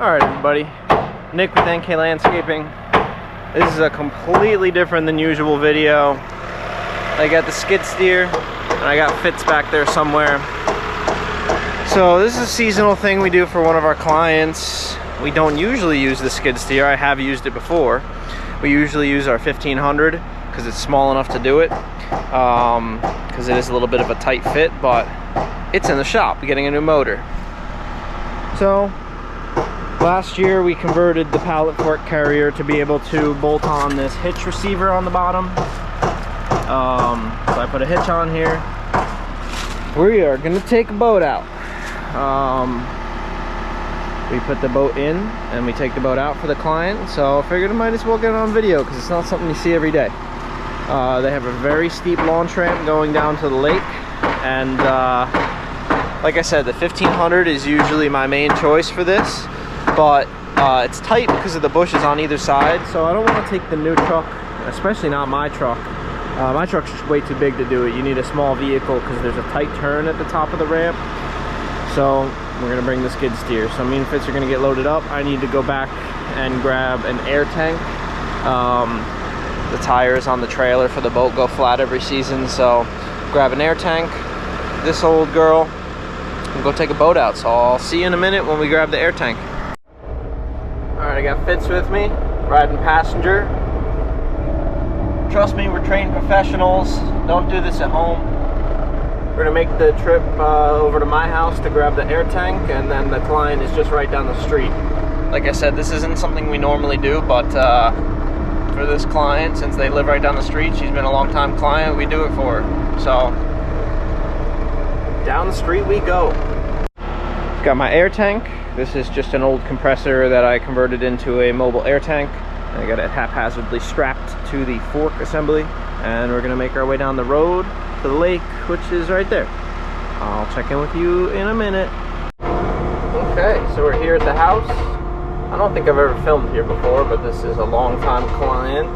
Alright everybody, Nick with NK Landscaping. This is a completely different than usual video. I got the skid steer and I got Fitz back there somewhere. So this is a seasonal thing we do for one of our clients. We don't usually use the skid steer. I have used it before. We usually use our 1500 because it's small enough to do it. Because it is a little bit of a tight fit, but it's in the shop getting a new motor. So last year we converted the pallet fork carrier to be able to bolt on this hitch receiver on the bottom. So I put a hitch on here. We are gonna take a boat out. We put the boat in and we take the boat out for the client, so I figured I might as well get it on video because it's not something you see every day. They have a very steep launch ramp going down to the lake, and like I said, the 1500 is usually my main choice for this, but it's tight because of the bushes on either side, so I don't want to take the new truck, especially not my truck. My truck's just way too big to do it. You need a small vehicle because there's a tight turn at the top of the ramp. So we're gonna bring the skid steer. So me and Fitz are gonna get loaded up. I need to go back and grab an air tank. The tires on the trailer for the boat go flat every season, so grab an air tank, this old girl, and go take a boat out. So I'll see you in a minute when we grab the air tank. Alright, I got Fitz with me, riding passenger. Trust me, we're trained professionals. Don't do this at home. We're gonna make the trip over to my house to grab the air tank, and then the client is just right down the street. Like I said, this isn't something we normally do, but for this client, since they live right down the street, she's been a long time client, we do it for her. So down the street we go. Got my air tank. This is just an old compressor that I converted into a mobile air tank. I got it haphazardly strapped to the fork assembly, and we're gonna make our way down the road to the lake, which is right there. I'll check in with you in a minute. Okay, so we're here at the house. I don't think I've ever filmed here before, but this is a long-time client.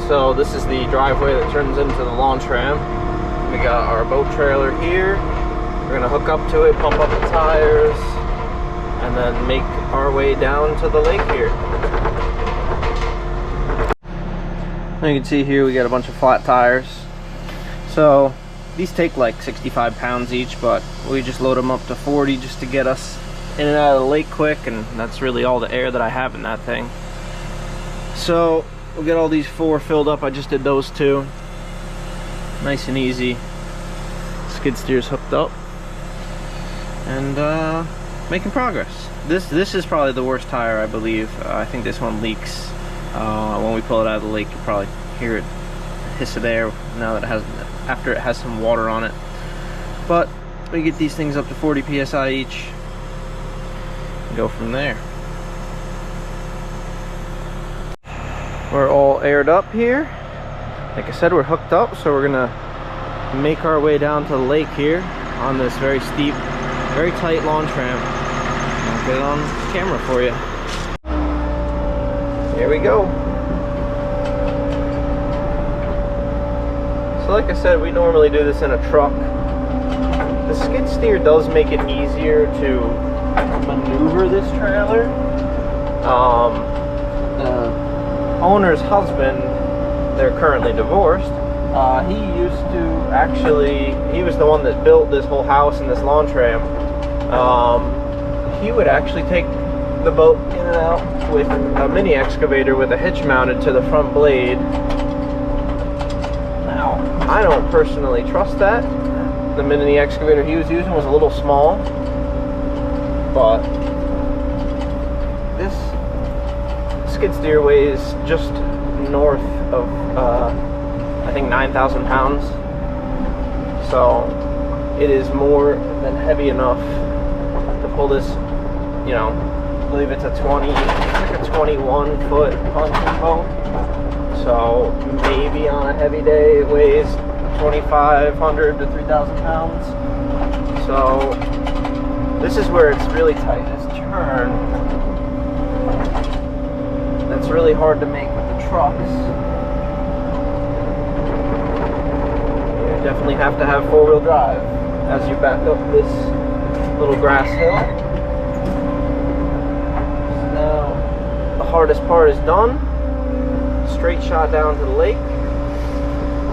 So this is the driveway that turns into the launch ramp. We got our boat trailer here. We're gonna hook up to it, pump up the tires, and then make our way down to the lake here. You can see here we got a bunch of flat tires. So these take like 65 pounds each, but we just load them up to 40 just to get us in and out of the lake quick, and that's really all the air that I have in that thing. So we'll get all these 4 filled up. I just did those 2. Nice and easy. Skid steer's hooked up, and making progress. This is probably the worst tire, I believe. I think this one leaks. When we pull it out of the lake, you'll probably hear it hiss of air now that it has, after it has some water on it. But we get these things up to 40 psi each and go from there. We're all aired up here. Like I said, we're hooked up, so we're gonna make our way down to the lake here on this very steep, very tight launch ramp. I'll get it on camera for you. Here we go. So like I said, we normally do this in a truck. The skid steer does make it easier to maneuver this trailer. The owner's husband, they're currently divorced, he used to actually, he was the one that built this whole house and this launch ramp. He would actually take the boat in and out with a mini excavator with a hitch mounted to the front blade. Now, I don't personally trust that. The mini excavator he was using was a little small, but this skid steer weighs just north of I think 9,000 pounds, so it is more than heavy enough to pull this, you know, I believe it's a 21 foot punching boat. So maybe on a heavy day it weighs 2,500 to 3,000 pounds. So this is where it's really tight. This turn, that's really hard to make with the trucks. You definitely have to have 4-wheel drive as you back up this little grass hill. hardest part is done. Straight shot down to the lake.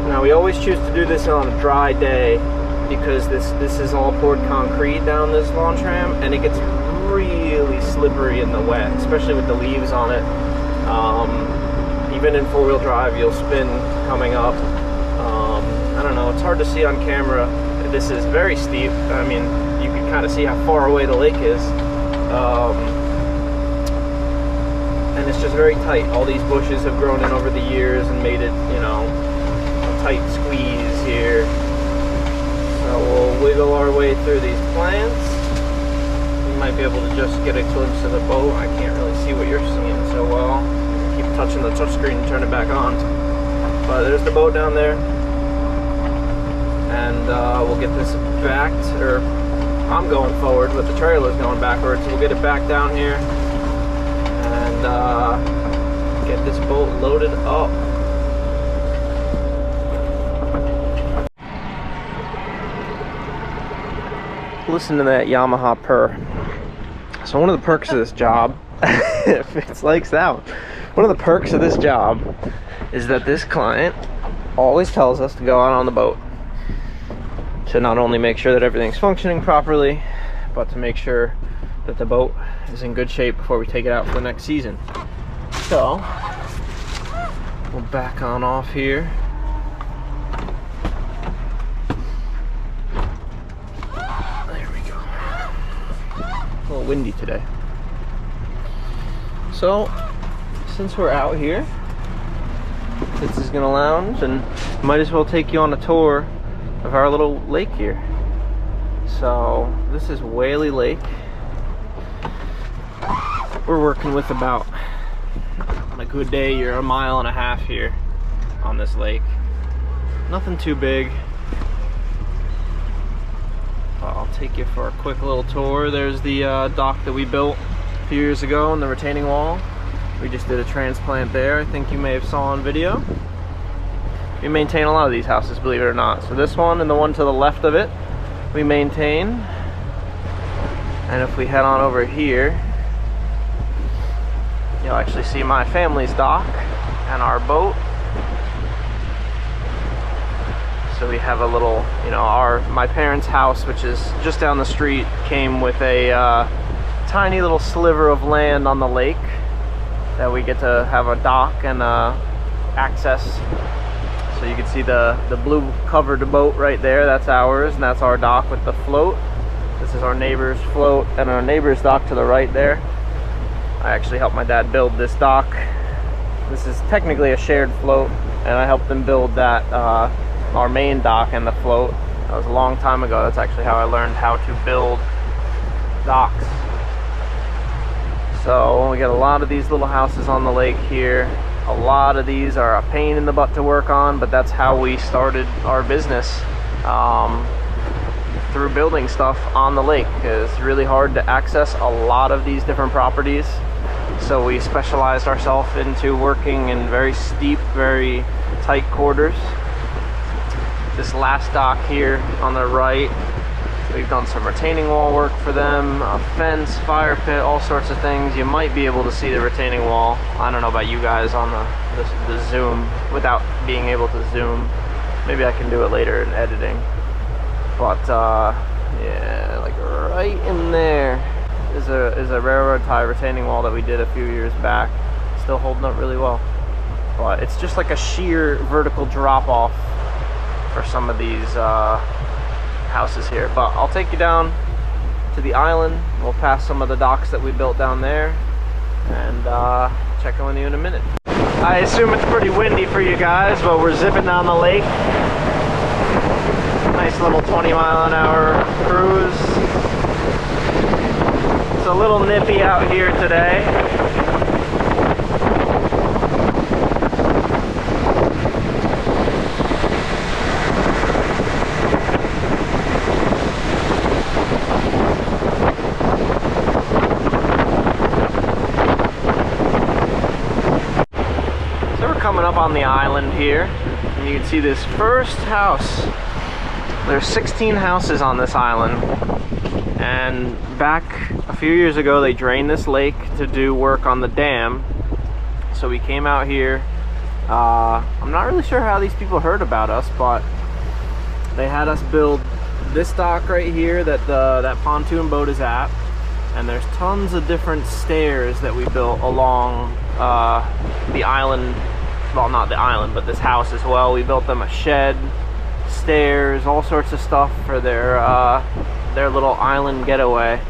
Now we always choose to do this on a dry day because this is all poured concrete down this launch ramp, and it gets really slippery in the wet, especially with the leaves on it. Even in four-wheel drive, you'll spin coming up. I don't know, it's hard to see on camera. This is very steep. I mean, you can kind of see how far away the lake is. And it's just very tight. All these bushes have grown in over the years and made it, you know, a tight squeeze here. So we'll wiggle our way through these plants. You might be able to just get a glimpse of the boat. I can't really see what you're seeing so well. Keep touching the touchscreen and turn it back on. But there's the boat down there. And we'll get this back, or I'm going forward, but the trailer's going backwards. We'll get it back down here and get this boat loaded up. Listen to that Yamaha purr. So one of the perks of this job, if it's like that one of the perks of this job is that this client always tells us to go out on the boat to not only make sure that everything's functioning properly, but to make sure that the boat is in good shape before we take it out for the next season. So we'll back on off here. There we go. A little windy today. So since we're out here, this is gonna lounge, and might as well take you on a tour of our little lake here. So this is Whaley Lake. We're working with about, on a good day, you're 1.5 miles here on this lake. Nothing too big. I'll take you for a quick little tour. There's the dock that we built a few years ago and the retaining wall. We just did a transplant there. I think you may have saw on video. We maintain a lot of these houses, believe it or not. So this one and the one to the left of it, we maintain. And if we head on over here, you'll actually see my family's dock and our boat. So we have a little, you know, my parents' house, which is just down the street, came with a tiny little sliver of land on the lake that we get to have a dock and access. So you can see the blue covered boat right there. That's ours, and that's our dock with the float. This is our neighbor's float and our neighbor's dock to the right there. I actually helped my dad build this dock. This is technically a shared float, and I helped them build that, our main dock and the float. That was a long time ago. That's actually how I learned how to build docks. So we got a lot of these little houses on the lake here. A lot of these are a pain in the butt to work on, but that's how we started our business, through building stuff on the lake. It's really hard to access a lot of these different properties, so we specialized ourselves into working in very steep, very tight quarters. This last dock here on the right, we've done some retaining wall work for them, a fence, fire pit, all sorts of things. You might be able to see the retaining wall. I don't know about you guys on the zoom, without being able to zoom. Maybe I can do it later in editing. But yeah, like right in there is a railroad tie retaining wall that we did a few years back. Still holding up really well. But it's just like a sheer vertical drop off for some of these houses here. But I'll take you down to the island. We'll pass some of the docks that we built down there and check in with you in a minute. I assume it's pretty windy for you guys, but we're zipping down the lake. Nice little 20-mile-an-hour cruise. It's a little nippy out here today. Coming up on the island here, and you can see this first house. There's 16 houses on this island, and back a few years ago they drained this lake to do work on the dam, so we came out here. I'm not really sure how these people heard about us, but they had us build this dock right here that that pontoon boat is at, and there's tons of different stairs that we built along the island. Well, not the island, but this house as well. We built them a shed, stairs, all sorts of stuff for their little island getaway.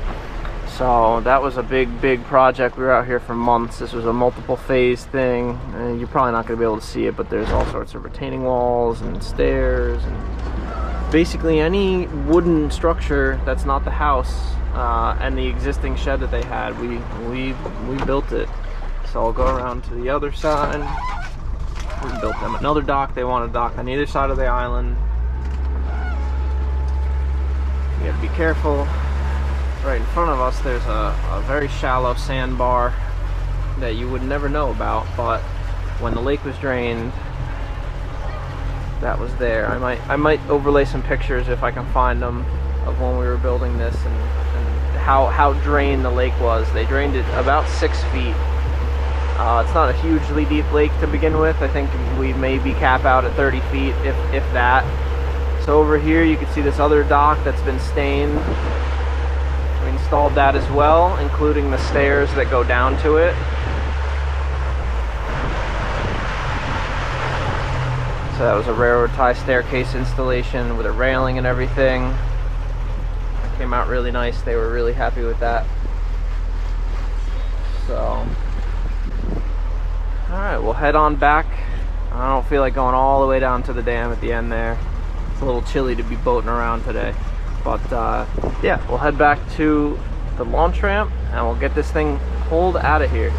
So that was a big project. We were out here for months. This was a multiple phase thing, and you're probably not going to be able to see it, but there's all sorts of retaining walls and stairs and basically any wooden structure that's not the house and the existing shed that they had. We built it. So I'll go around to the other side. We built them another dock. They want a dock on either side of the island. You have to be careful. Right in front of us there's a very shallow sandbar that you would never know about, but when the lake was drained, that was there. I might overlay some pictures if I can find them of when we were building this and how drained the lake was. They drained it about 6 feet. It's not a hugely deep lake to begin with. I think we maybe cap out at 30 feet, if that. So over here you can see this other dock that's been stained. We installed that as well, including the stairs that go down to it. So that was a railroad tie staircase installation with a railing and everything. It came out really nice. They were really happy with that. So alright, we'll head on back. I don't feel like going all the way down to the dam at the end there. It's a little chilly to be boating around today. But yeah, we'll head back to the launch ramp and we'll get this thing pulled out of here.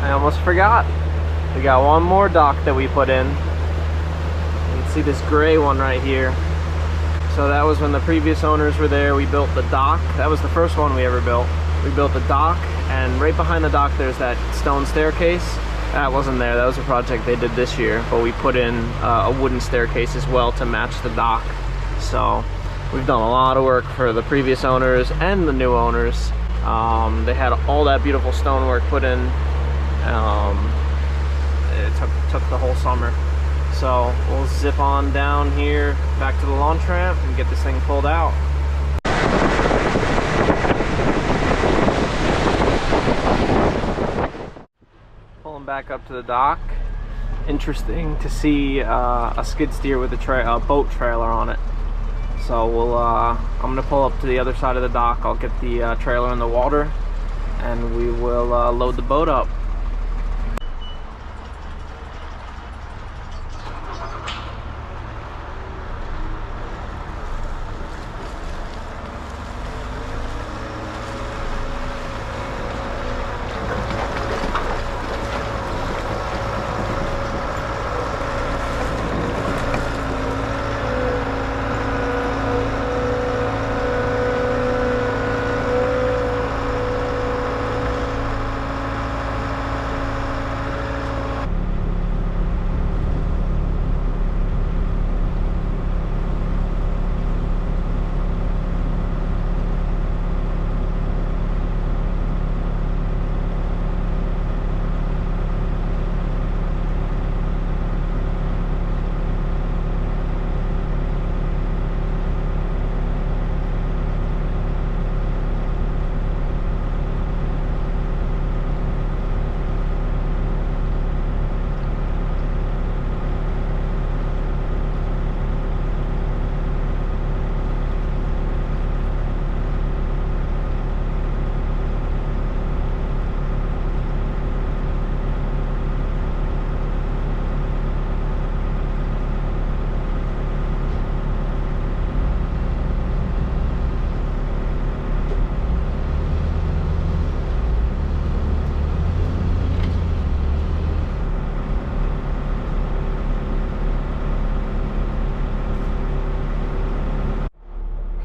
I almost forgot. We got one more dock that we put in. You can see this gray one right here. So that was when the previous owners were there. We built the dock. That was the first one we ever built. We built the dock, and right behind the dock there's that stone staircase. That wasn't there. That was a project they did this year, but we put in a wooden staircase as well to match the dock. So we've done a lot of work for the previous owners and the new owners. They had all that beautiful stonework put in. It took the whole summer. So we'll zip on down here back to the launch ramp and get this thing pulled out. Pulling back up to the dock. Interesting to see a skid steer with a boat trailer on it. So we'll I'm gonna pull up to the other side of the dock. I'll get the trailer in the water and we will load the boat up.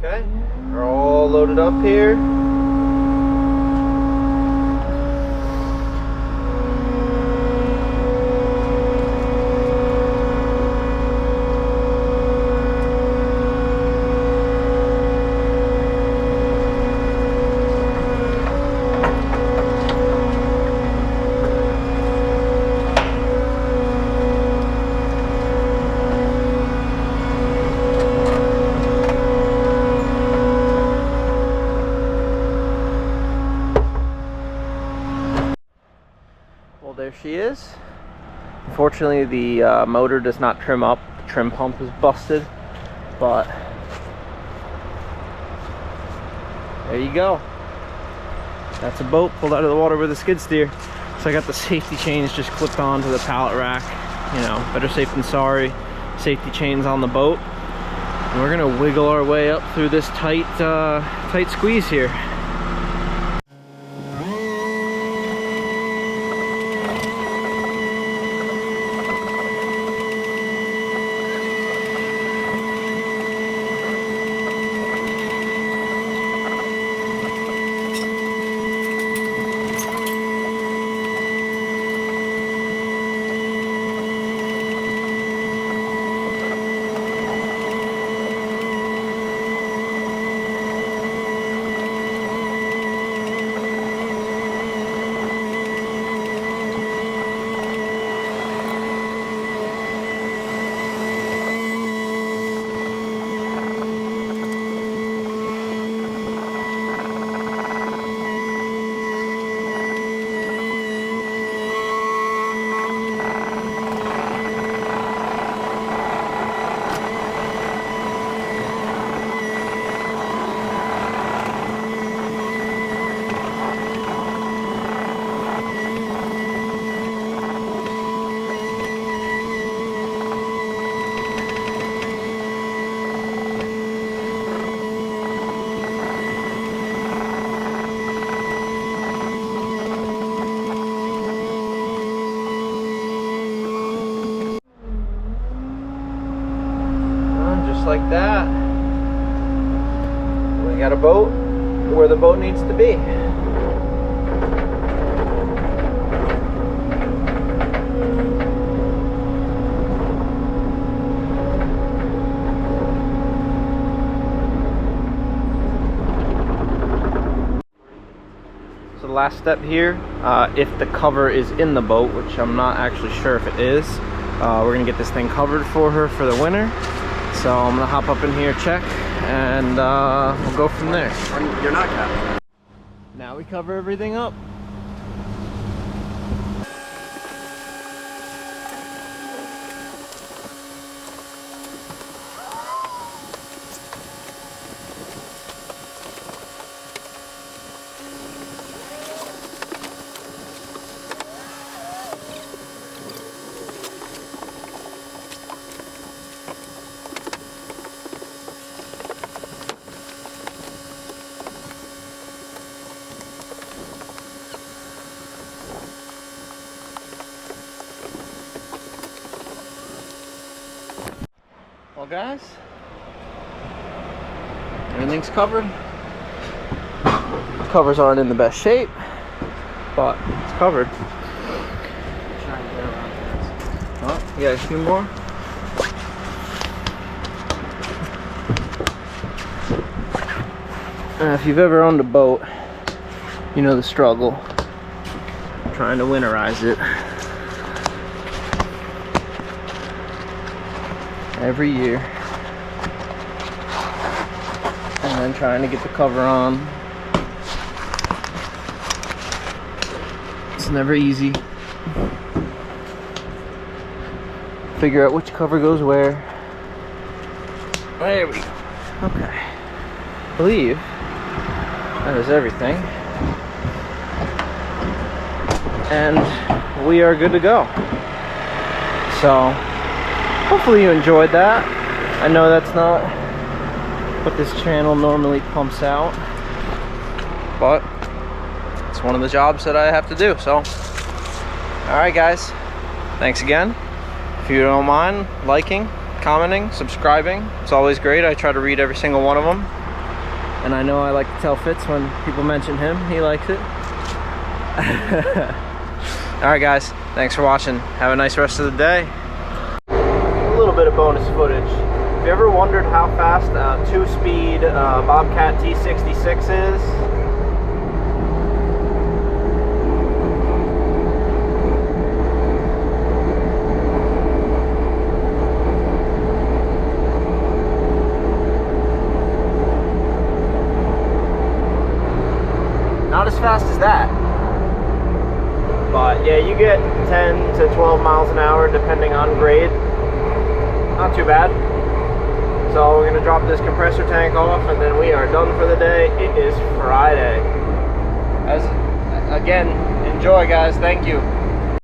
Okay, we're all loaded up here. is. Unfortunately, the motor does not trim up. The trim pump is busted, but there you go. That's a boat pulled out of the water with a skid steer. So I got the safety chains just clipped onto the pallet rack. You know, better safe than sorry. Safety chains on the boat. And we're gonna wiggle our way up through this tight squeeze here. Like that, we got a boat where the boat needs to be. So the last step here, if the cover is in the boat, which I'm not actually sure if it is, we're gonna get this thing covered for her for the winter. So I'm gonna hop up in here, check, and we'll go from there. You're not Captain. Now we cover everything up. Well guys, everything's covered. Covers aren't in the best shape, but it's covered. Oh, you got a few more? If you've ever owned a boat, you know the struggle trying to winterize it. Every year, and then trying to get the cover on. It's never easy. Figure out which cover goes where. There we go. Okay, I believe that is everything, and we are good to go. So hopefully you enjoyed that. I know that's not what this channel normally pumps out, but it's one of the jobs that I have to do. So, alright guys, thanks again. If you don't mind liking, commenting, subscribing, it's always great. I try to read every single one of them. And I know I like to tell Fitz when people mention him, he likes it. Alright guys, thanks for watching. Have a nice rest of the day. Little bit of bonus footage. If you ever wondered how fast a 2-speed Bobcat T66 is, not as fast as that. But yeah, you get 10 to 12 miles an hour depending on grade. Not too bad. So we're gonna drop this compressor tank off and then we are done for the day. It is Friday. Again, enjoy guys, thank you.